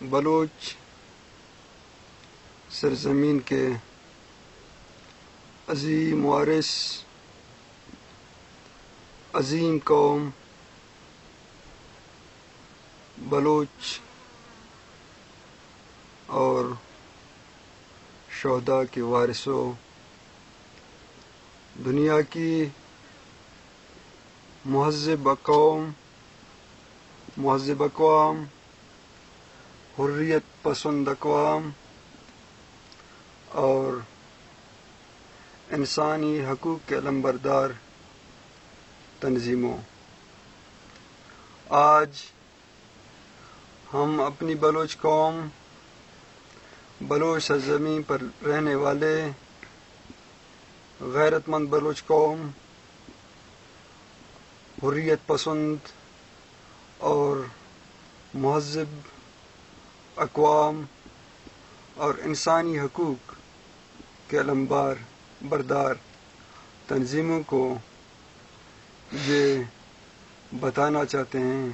بلوچ سرزمین کے عظیم وارث، عظیم قوم بلوچ اور شہداء کے وارثوں، دنیا کی مہذب اقوام، حریت پسند اقوام اور انسانی حقوق کے علمبردار تنظیموں، آج ہم اپنی بلوچ قوم، بلوچ سرزمین پر رہنے والے غیرت مند بلوچ قوم، حریت پسند اور مہذب اقوام اور انسانی حقوق کے علمبردار تنظیموں کو یہ بتانا چاہتے ہیں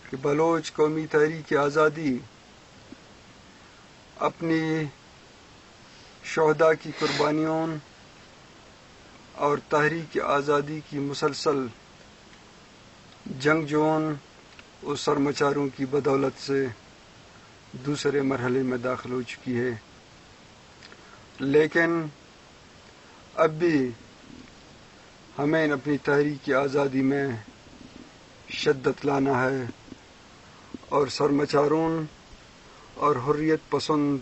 کہ بلوچ قومی تحریک آزادی اپنی شہداء کی قربانیوں اور تحریک آزادی کی مسلسل جنگجوؤں اور سرمچاروں کی بدولت سے دوسرے مرحلے میں داخل ہو چکی ہے، لیکن اب بھی ہمیں اپنی تحریک آزادی میں شدت لانا ہے اور سرمچاروں اور حریت پسند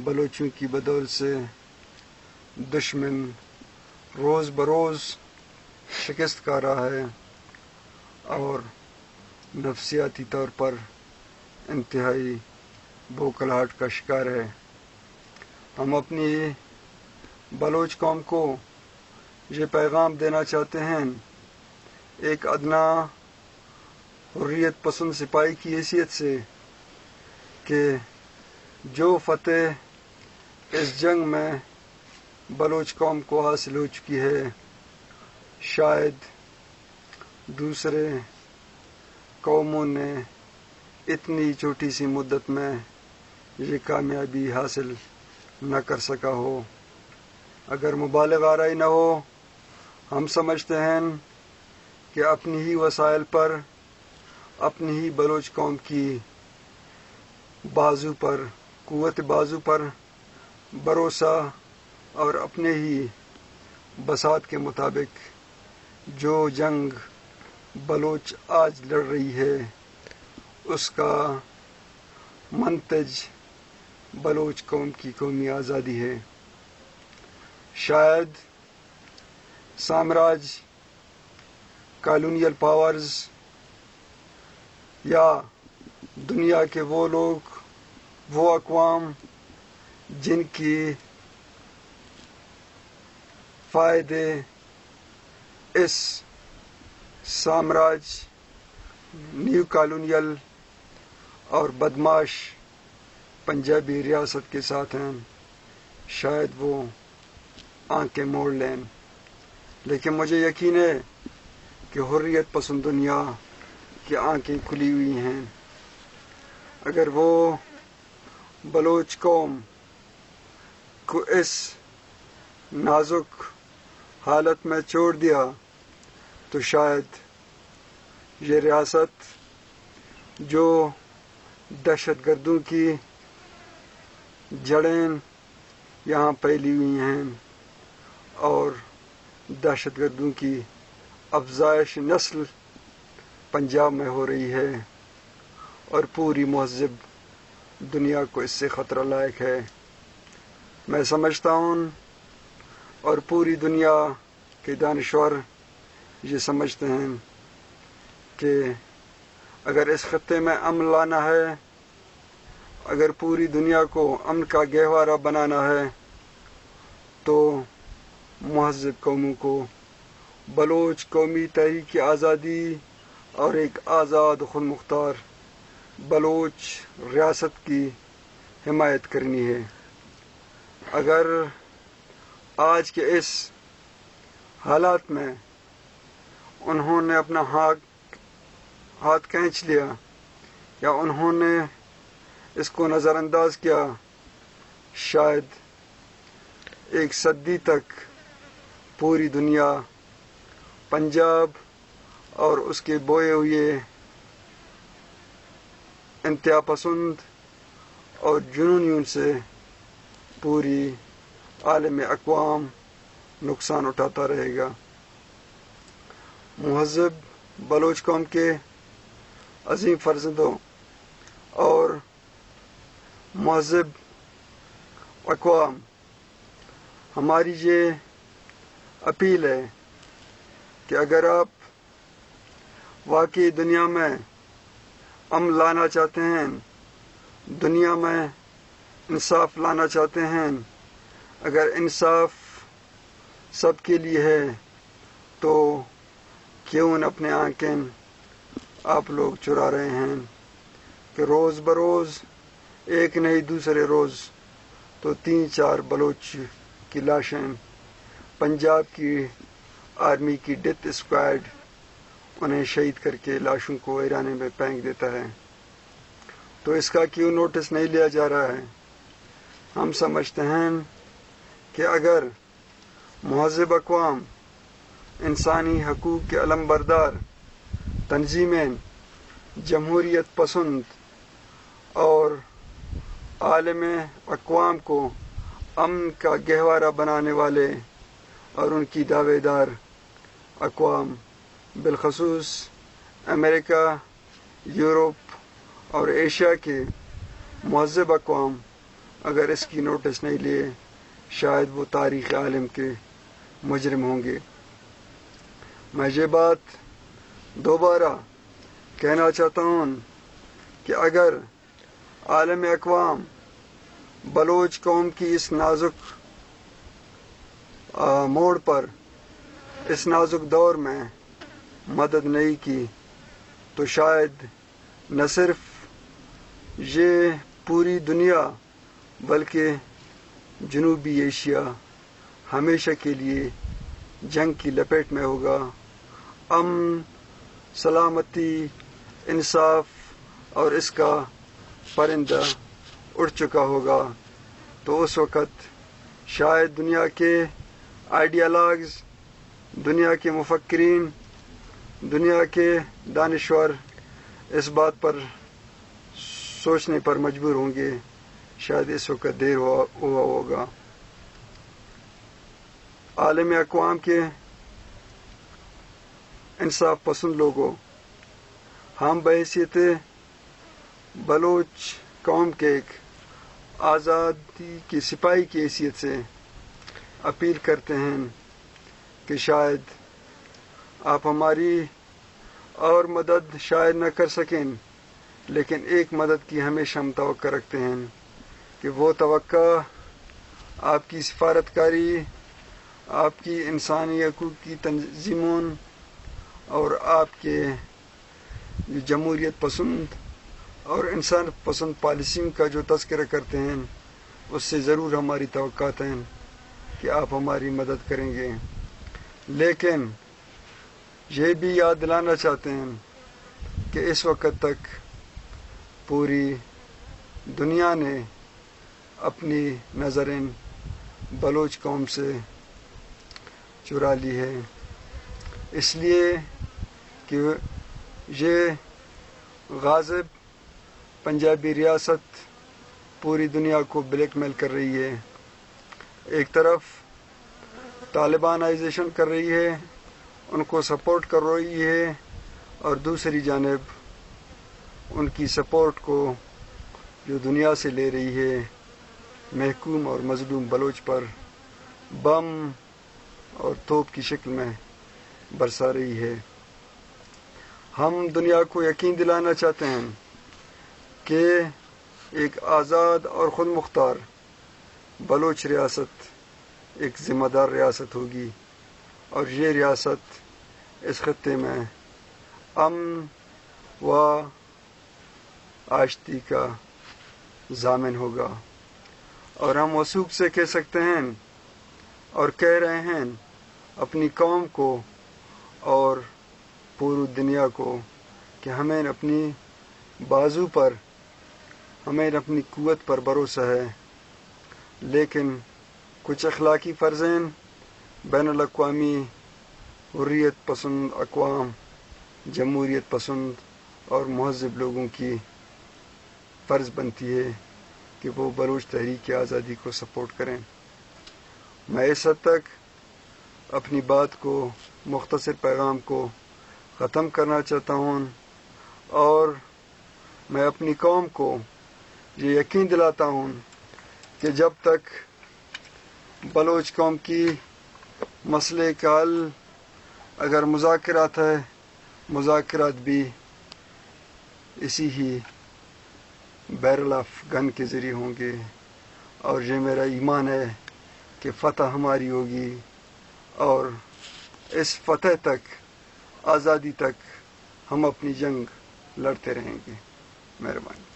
بلوچوں کی بدولت سے دشمن روز بروز شکست کھا رہا ہے اور نفسیاتی طور پر انتہائی بوکھلاہٹ کا شکار ہے۔ ہم اپنی بلوچ قوم کو یہ پیغام دینا چاہتے ہیں، ایک ادنا حریت پسند سپاہی کی حیثیت سے، کہ جو فتح اس جنگ میں بلوچ قوم کو حاصل ہو چکی ہے، شاید دوسرے قوموں نے اتنی چھوٹی سی مدت میں یہ کامیابی حاصل نہ کر سکا ہو۔ اگر مبالغ آرائی نہ ہو، ہم سمجھتے ہیں کہ اپنی ہی وسائل پر، اپنی ہی بلوچ قوم کی قوت بازو پر بھروسہ اور اپنے ہی بساط کے مطابق جو جنگ بلوچ آج لڑ رہی ہے، اس کا منتج بلوچ قوم کی قومی آزادی ہے۔ شاید سامراج، کالونیل پاورز یا دنیا کے وہ لوگ، وہ اقوام جن کی فائدے اس سامراج، نیو کالونیل اور بدماش پنجابی ریاست کے ساتھ ہیں، شاید وہ آنکھیں موڑ لیں، لیکن مجھے یقین ہے کہ حریت پسند دنیا کی آنکھیں کھلی ہوئی ہیں۔ اگر وہ بلوچ قوم کو اس نازک حالت میں چھوڑ دیا تو شاید یہ ریاست، جو دہشت گردوں کی جڑیں یہاں پھیلی ہوئی ہیں اور دہشت گردوں کی افزائش نسل پنجاب میں ہو رہی ہے اور پوری مہذب دنیا کو اس سے خطرہ لاحق ہے۔ میں سمجھتا ہوں اور پوری دنیا کے دانشور یہ سمجھتے ہیں کہ اگر اس خطے میں امن لانا ہے، اگر پوری دنیا کو امن کا گہوارہ بنانا ہے، تو مہذب قوموں کو بلوچ قومی تحریک آزادی اور ایک آزاد خود مختار بلوچ ریاست کی حمایت کرنی ہے۔ اگر آج کے اس حالات میں انہوں نے اپنا ہاتھ کھینچ لیا یا انہوں نے اس کو نظر انداز کیا، شاید ایک صدی تک پوری دنیا پنجاب اور اس کے بوئے ہوئے انتہا پسند اور جنونیوں سے پوری عالم اقوام نقصان اٹھاتا رہے گا۔ مہذب بلوچ قوم کے عظیم فرزندوں اور مہذب اقوام، ہماری یہ اپیل ہے کہ اگر آپ واقعی دنیا میں امن لانا چاہتے ہیں، دنیا میں انصاف لانا چاہتے ہیں، اگر انصاف سب کے لیے ہے تو کیوں اپنے آنکھیں آپ لوگ چرا رہے ہیں کہ روز بروز ایک نہیں دوسرے روز تو 3-4 بلوچ کی لاشیں پنجاب کی آرمی کی ڈیتھ اسکواڈ انہیں شہید کر کے لاشوں کو ایرانے میں پھینک دیتا ہے، تو اس کا کیوں نوٹس نہیں لیا جا رہا ہے؟ ہم سمجھتے ہیں کہ اگر مہذب اقوام، انسانی حقوق کے علم بردار تنظیمیں، جمہوریت پسند اور عالم اقوام کو امن کا گہوارہ بنانے والے اور ان کی دعوے دار اقوام، بالخصوص امریکہ، یورپ اور ایشیا کے مہذب اقوام اگر اس کی نوٹس نہیں لیے، شاید وہ تاریخ عالم کے مجرم ہوں گے۔ میں یہ بات دوبارہ کہنا چاہتا ہوں کہ اگر عالم اقوام بلوچ قوم کی اس نازک موڑ پر، اس نازک دور میں مدد نہیں کی تو شاید نہ صرف یہ پوری دنیا بلکہ جنوبی ایشیا ہمیشہ کے لیے جنگ کی لپیٹ میں ہوگا۔ امن، سلامتی، انصاف اور اس کا پرندہ اڑ چکا ہوگا، تو اس وقت شاید دنیا کے آئیڈیالوگز، دنیا کے مفکرین، دنیا کے دانشور اس بات پر سوچنے پر مجبور ہوں گے، شاید اس وقت دیر ہوا ہوگا۔ عالم اقوام کے انصاف پسند لوگوں، ہم بحیثیت بلوچ قوم کے ایک آزادی کی سپاہی کی حیثیت سے اپیل کرتے ہیں کہ شاید آپ ہماری اور مدد شاید نہ کر سکیں، لیکن ایک مدد کی ہمیشہ ہم توقع رکھتے ہیں کہ وہ توقع آپ کی سفارتکاری، آپ کی انسانی حقوق کی تنظیموں اور آپ کے جمہوریت پسند اور انسان پسند پالیسیوں کا جو تذکرہ کرتے ہیں، اس سے ضرور ہماری توقعات ہیں کہ آپ ہماری مدد کریں گے۔ لیکن یہ بھی یاد دلانا چاہتے ہیں کہ اس وقت تک پوری دنیا نے اپنی نظریں بلوچ قوم سے چرا لی ہے، اس لیے کہ یہ غاصب پنجابی ریاست پوری دنیا کو بلیک میل کر رہی ہے۔ ایک طرف طالبانائزیشن کر رہی ہے، ان کو سپورٹ کر رہی ہے، اور دوسری جانب ان کی سپورٹ کو جو دنیا سے لے رہی ہے، محکوم اور مظلوم بلوچ پر بم اور توپ کی شکل میں برسا رہی ہے۔ ہم دنیا کو یقین دلانا چاہتے ہیں کہ ایک آزاد اور خود مختار بلوچ ریاست ایک ذمہ دار ریاست ہوگی، اور یہ ریاست اس خطے میں امن و آشتی کا ضامن ہوگا، اور ہم وثوق سے کہہ سکتے ہیں اور کہہ رہے ہیں اپنی قوم کو اور پوری دنیا کو کہ ہمیں اپنی بازو پر ہمیں اپنی قوت پر بھروسہ ہے، لیکن کچھ اخلاقی فرضین بین الاقوامی حریت پسند اقوام، جمہوریت پسند اور مہذب لوگوں کی فرض بنتی ہے کہ وہ بلوچ تحریک آزادی کو سپورٹ کریں۔ میں اس حد تک اپنی بات کو، مختصر پیغام کو ختم کرنا چاہتا ہوں، اور میں اپنی قوم کو یہ یقین دلاتا ہوں کہ جب تک بلوچ قوم کی مسئلے کا حل اگر مذاکرات ہے، مذاکرات بھی اسی ہی بیرل آف گن کے ذریعے ہوں گے، اور یہ میرا ایمان ہے کہ فتح ہماری ہوگی، اور اس فتح تک، آزادی تک ہم اپنی جنگ لڑتے رہیں گے۔ مہربانی۔